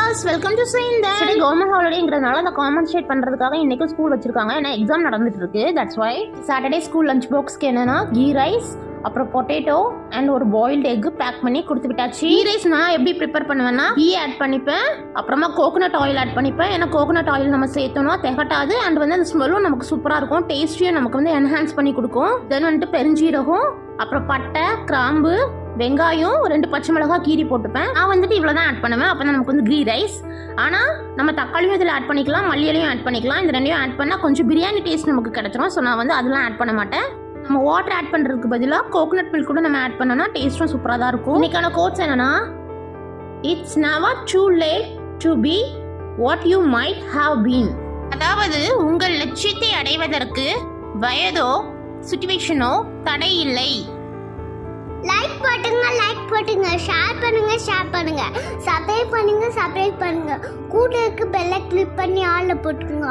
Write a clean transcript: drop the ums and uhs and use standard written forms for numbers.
Viewers, welcome to Srinda. சரி, government ஹாலிடேங்கிறதுனால அந்த compensate பண்றதுக்காக இன்னைக்கு ஸ்கூல் வச்சிருக்காங்க. ஏன்னா எக்ஸாம் நடந்துட்டு இருக்கு. That's why Saturday school lunch பாக்ஸ்க்கு என்னன்னா கீ ரைஸ், அப்புறம் பொட்டேட்டோ அண்ட் ஒரு பாயில்டு எக் பேக் பண்ணி கொடுத்து விட்டாச்சு. கீ ரைஸ் நான் எப்படி ப்ரிப்பேர் பண்ணுவேன்னா, கீ ஆட் பண்ணிப்பேன், அப்புறமா கோகோனட் ஆயில் ஆட் பண்ணிப்பேன். ஏன்னா கோகோனட் ஆயில் நம்ம சேர்த்தோம்னா திகட்டாது அண்ட் வந்து அந்த ஸ்மெல்லும் நமக்கு சூப்பராக இருக்கும். டேஸ்டியும் நமக்கு வந்து என்ஹான்ஸ் பண்ணி கொடுக்கும். தென் வந்துட்டு பெருஞ்சீரகம், அப்புறம் பட்டை, கிராம்பு, வெங்காயம், 2 பச்சை மிளகாய் கீரி போட்டுப்பேன். நான் வந்துட்டு இவ்வளோதான் ஆட் பண்ணுவேன். அப்போ நமக்கு வந்து கீ ரைஸ். ஆனால் நம்ம தக்காளியும் இதில் ஆட் பண்ணிக்கலாம், மல்லியிலையும் ஆட் பண்ணிக்கலாம். இந்த ரெண்டையும் ஆட் பண்ணால் கொஞ்சம் பிரியாணி டேஸ்ட் நமக்கு கிடைச்சிரும். ஸோ நான் வந்து அதெல்லாம் ஆட் பண்ண மாட்டேன். நம்ம வாட்டர் ஆட் பண்ணுறதுக்கு பதிலாக கோகோனட் மில்க் கூட நம்ம ஆட் பண்ணோம்னா டேஸ்ட்டும் சூப்பராக தான் இருக்கும். இன்னைக்கான கோட்ஸ் என்னன்னா, it's never too late to be what you might have been. அதாவது உங்கள் லட்சியத்தை அடைவதற்கு வயதோ சிச்சுவேஷனோ தடை இல்லை. லைக் போட்டுங்க, ஷேர் பண்ணுங்க, சப்ஸ்கிரைப் பண்ணுங்க, கூட இருக்க பெல்லை கிளிக் பண்ணி ஆல்ல போட்டுக்கோங்க.